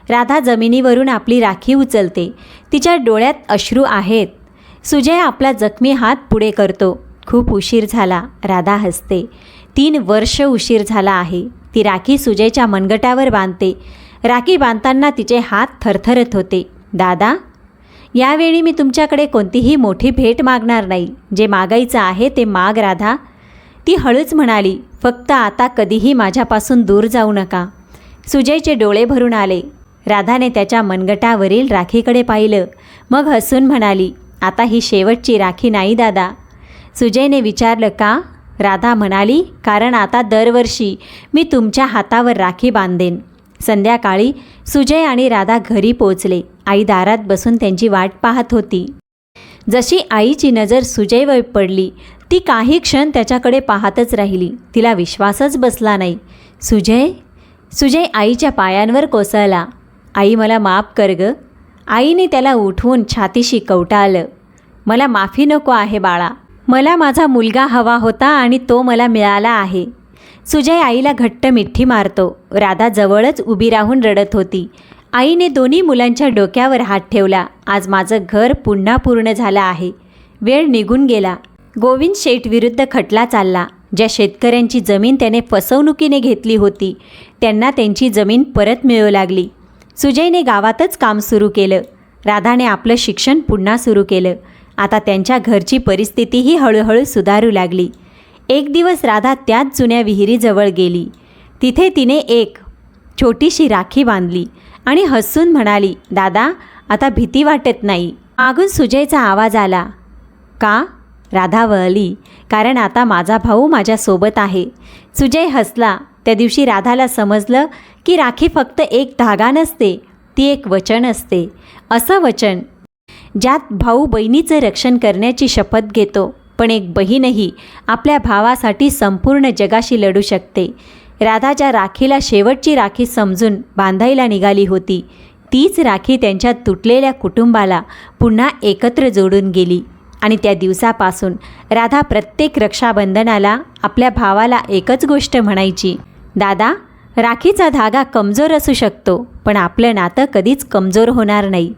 राधा जमिनीवरून आपली राखी उचलते. तिच्या डोळ्यात अश्रू आहेत. सुजय आपला जखमी हात पुढे करतो. खूप उशीर झाला. राधा हसते. 3 वर्ष उशीर झाला आहे. ती राखी सुजयच्या मनगटावर बांधते. राखी बांधताना तिचे हात थरथरत होते. दादा, यावेळी मी तुमच्याकडे कोणतीही मोठी भेट मागणार नाही. जे मागायचं आहे ते माग राधा. ती हळूच म्हणाली, फक्त आता कधीही माझ्यापासून दूर जाऊ नका. सुजयचे डोळे भरून आले. राधाने त्याच्या मनगटावरील राखीकडे पाहिलं. मग हसून म्हणाली, आता ही शेवटची राखी नाही दादा. सुजयने विचारलं, का? राधा म्हणाली, कारण आता दरवर्षी मी तुमच्या हातावर राखी बांधेन. संध्याकाळी सुजय आणि राधा घरी पोचले. आई दारात बसून त्यांची वाट पाहत होती. जशी आईची नजर सुजयवर पडली, ती काही क्षण त्याच्याकडे पाहतच राहिली. तिला विश्वासच बसला नाही. सुजय आईच्या पायांवर कोसळला. आई, मला माफ कर गं. आईने त्याला उठवून छातीशी कवटाळलं. मला माफी नको आहे बाळा. मला माझा मुलगा हवा होता आणि तो मला मिळाला आहे. सुजय आईला घट्ट मिठी मारतो. राधा जवळच उभी राहून रडत होती. आईने दोन्ही मुलांच्या डोक्यावर हात ठेवला. आज माझं घर पुन्हा पूर्ण झालं आहे. वेळ निघून गेला. गोविंद शेठ विरुद्ध खटला चालला. ज्या शेतकऱ्यांची जमीन त्याने फसवणुकीने घेतली होती त्यांना त्यांची जमीन परत मिळू लागली. सुजयने गावातच काम सुरू केलं. राधाने आपलं शिक्षण पुन्हा सुरू केलं. आता त्यांच्या घरची परिस्थितीही हळूहळू सुधारू लागली. एक दिवस राधा त्याच जुन्या विहिरीजवळ गेली. तिथे तिने एक छोटीशी राखी बांधली आणि हसून म्हणाली, दादा, आता भीती वाटत नाही. मागून सुजयचा आवाज आला. का? राधा वळली. कारण आता माझा भाऊ माझ्यासोबत आहे. सुजय हसला. त्या दिवशी राधाला समजलं की राखी फक्त एक धागा नसते, ती एक वचन असते. असं वचन ज्यात भाऊ बहिणीचं रक्षण करण्याची शपथ घेतो. पण एक बहीणही आपल्या भावासाठी संपूर्ण जगाशी लढू शकते. राधाच्या राखीला शेवटची राखी समजून बांधायला निघाली होती. तीच राखी त्यांच्या तुटलेल्या कुटुंबाला पुन्हा एकत्र जोडून गेली. आणि त्या दिवसापासून राधा प्रत्येक रक्षाबंधनाला आपल्या भावाला एकच गोष्ट म्हणायची, दादा, राखीचा धागा कमजोर असू शकतो, पण आपलं नातं कधीच कमजोर होणार नाही.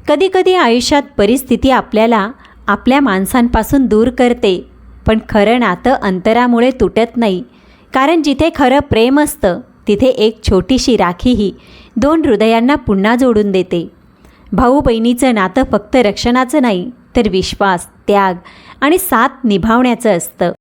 कधीकधी आयुष्यात परिस्थिती आपल्याला आपल्या माणसांपासून दूर करते, पण खरं नातं अंतरामुळे तुटत नाही. कारण जिथे खरं प्रेम असतं तिथे एक छोटीशी राखीही 2 हृदयांना पुन्हा जोडून देते. भाऊ बहिणीचं नातं फक्त रक्षणाचं नाही, तर विश्वास, त्याग आणि साथ निभावण्याचं असतं.